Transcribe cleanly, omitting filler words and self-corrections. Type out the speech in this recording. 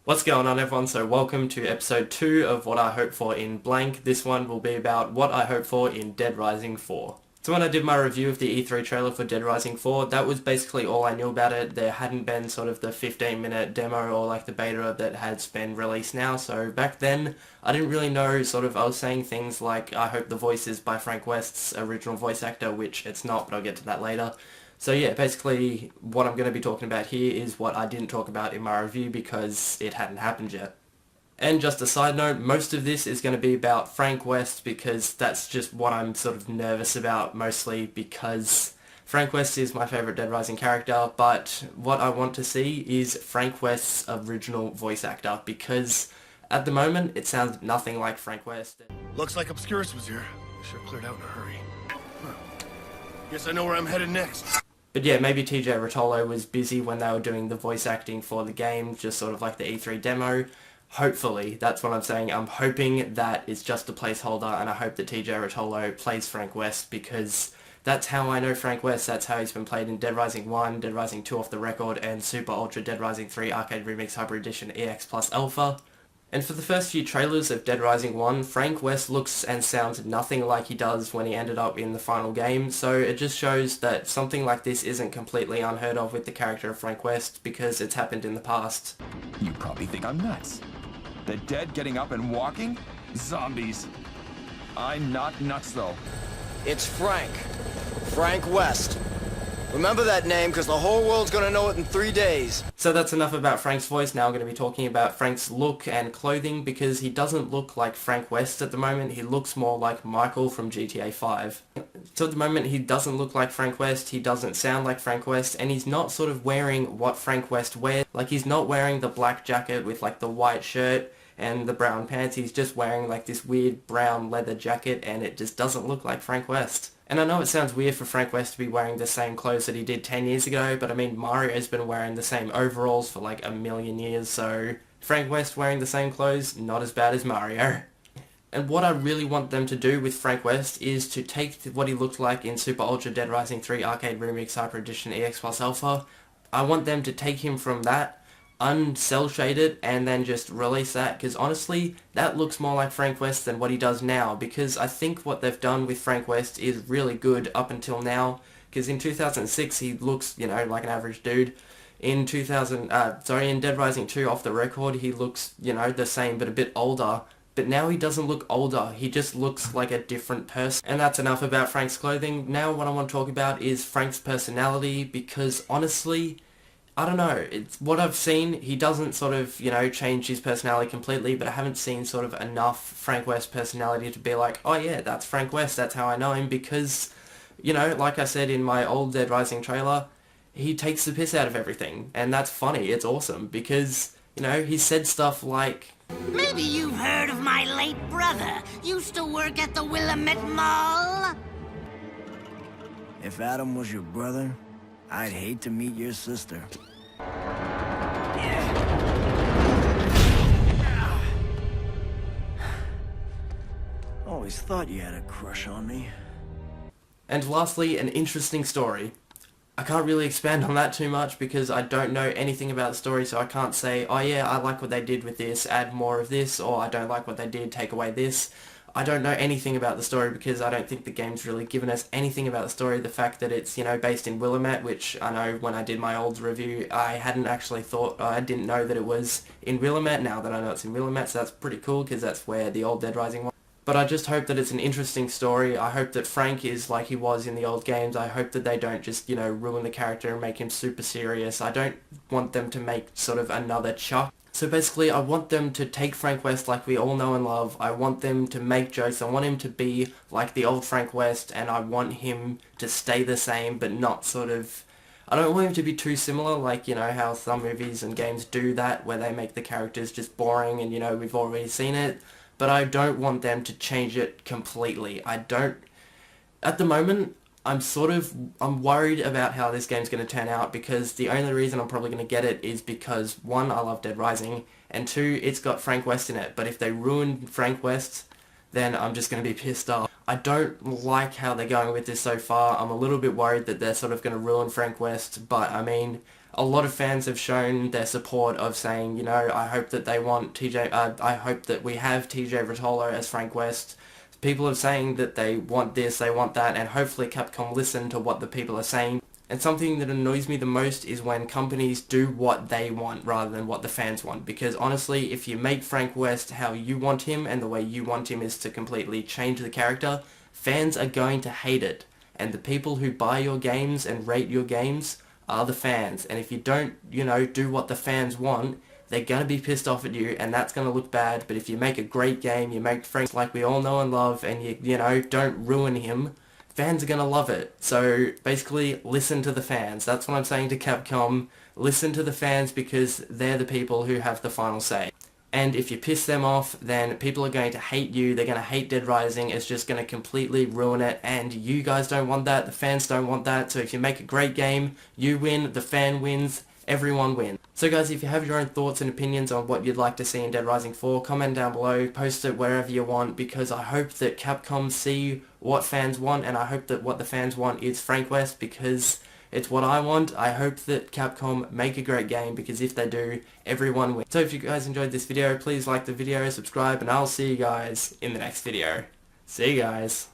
What's going on, everyone? So welcome to episode 2 of what I hope for in blank. This one will be about what I hope for in Dead Rising 4. So when I did my review of the E3 trailer for Dead Rising 4, that was basically all I knew about it. There hadn't been sort of the 15-minute demo or like the beta that has been released now. So back then, I didn't really know, I was saying things like, I hope the voice is by Frank West's original voice actor, which it's not, but I'll get to that later. So yeah, basically what I'm going to be talking about here is what I didn't talk about in my review because it hadn't happened yet. And just a side note, most of this is going to be about Frank West because that's just what I'm sort of nervous about, mostly because Frank West is my favourite Dead Rising character, but what I want to see is Frank West's original voice actor because at the moment it sounds nothing like Frank West. Looks like Obscurus was here. Sure cleared out in a hurry. Huh. Guess I know where I'm headed next. But yeah, maybe TJ Rotolo was busy when they were doing the voice acting for the game, just sort of like the E3 demo. Hopefully, that's what I'm saying. I'm hoping that it's just a placeholder, and I hope that TJ Rotolo plays Frank West because that's how I know Frank West. That's how he's been played in Dead Rising 1, Dead Rising 2 off the record, and Super Ultra Dead Rising 3 Arcade Remix Hybrid Edition EX Plus Alpha. And for the first few trailers of Dead Rising 1, Frank West looks and sounds nothing like he does when he ended up in the final game, so it just shows that something like this isn't completely unheard of with the character of Frank West, because it's happened in the past. You probably think I'm nuts. The dead getting up and walking? Zombies. I'm not nuts, though. It's Frank. Frank West. Remember that name, because the whole world's gonna know it in 3 days. So that's enough about Frank's voice. Now I'm going to be talking about Frank's look and clothing, because he doesn't look like Frank West at the moment. He looks more like Michael from GTA 5. So at the moment he doesn't look like Frank West, he doesn't sound like Frank West, and he's not sort of wearing what Frank West wears. Like, he's not wearing the black jacket with like the white shirt and the brown pants. He's just wearing like this weird brown leather jacket, and it just doesn't look like Frank West. And I know it sounds weird for Frank West to be wearing the same clothes that he did 10 years ago, but I mean, Mario's been wearing the same overalls for like a million years, so Frank West wearing the same clothes, not as bad as Mario. And what I really want them to do with Frank West is to take what he looked like in Super Ultra Dead Rising 3 Arcade Remix Hybrid Edition EX Plus Alpha. I want them to take him from that, uncell shade it, and then just release that, because honestly that looks more like Frank West than what he does now, because I think what they've done with Frank West is really good up until now, because in 2006 he looks, you know, like an average dude. In in Dead Rising 2 off the record he looks, you know, the same but a bit older. But now he doesn't look older, he just looks like a different person. And that's enough about Frank's clothing. Now what I want to talk about is Frank's personality, because honestly, I don't know, it's what I've seen, he doesn't sort of, you know, change his personality completely, but I haven't seen sort of enough Frank West personality to be like, oh yeah, that's Frank West, that's how I know him, because, you know, like I said in my old Dead Rising trailer, he takes the piss out of everything, and that's funny, it's awesome, because, you know, he said stuff like, maybe you've heard of my late brother. Used to work at the Willamette Mall. If Adam was your brother, I'd hate to meet your sister. Always thought you had a crush on me. And lastly, an interesting story. I can't really expand on that too much because I don't know anything about the story, so I can't say, oh yeah, I like what they did with this, add more of this, or I don't like what they did, take away this. I don't know anything about the story because I don't think the game's really given us anything about the story. The fact that it's, you know, based in Willamette, which I know when I did my old review, I hadn't actually thought, I didn't know that it was in Willamette. Now that I know it's in Willamette, so that's pretty cool because that's where the old Dead Rising was. But I just hope that it's an interesting story. I hope that Frank is like he was in the old games. I hope that they don't just, you know, ruin the character and make him super serious. I don't want them to make sort of another Chuck. So basically, I want them to take Frank West like we all know and love. I want them to make jokes. I want him to be like the old Frank West, and I want him to stay the same, but not sort of... I don't want him to be too similar, like, you know, how some movies and games do that, where they make the characters just boring and, you know, we've already seen it. But I don't want them to change it completely. I don't... At the moment, I'm worried about how this game's going to turn out, because the only reason I'm probably going to get it is because, one, I love Dead Rising, and two, it's got Frank West in it. But if they ruin Frank West, then I'm just going to be pissed off. I don't like how they're going with this so far. I'm a little bit worried that they're sort of going to ruin Frank West, but I mean, a lot of fans have shown their support of saying, you know, I hope that they want I hope that we have TJ Rotolo as Frank West. People are saying that they want this, they want that, and hopefully Capcom listen to what the people are saying. And something that annoys me the most is when companies do what they want rather than what the fans want. Because honestly, if you make Frank West how you want him, and the way you want him is to completely change the character, fans are going to hate it. And the people who buy your games and rate your games are the fans. And if you don't, you know, do what the fans want, they're going to be pissed off at you, and that's going to look bad. But if you make a great game, you make Frank like we all know and love, and you know, don't ruin him, fans are going to love it. So basically, listen to the fans. That's what I'm saying to Capcom. Listen to the fans, because they're the people who have the final say. And if you piss them off, then people are going to hate you. They're going to hate Dead Rising. It's just going to completely ruin it. And you guys don't want that. The fans don't want that. So if you make a great game, you win, the fan wins, everyone wins. So guys, if you have your own thoughts and opinions on what you'd like to see in Dead Rising 4, comment down below, post it wherever you want, because I hope that Capcom see what fans want, and I hope that what the fans want is Frank West, because it's what I want. I hope that Capcom make a great game, because if they do, everyone wins. So if you guys enjoyed this video, please like the video, subscribe, and I'll see you guys in the next video. See you guys.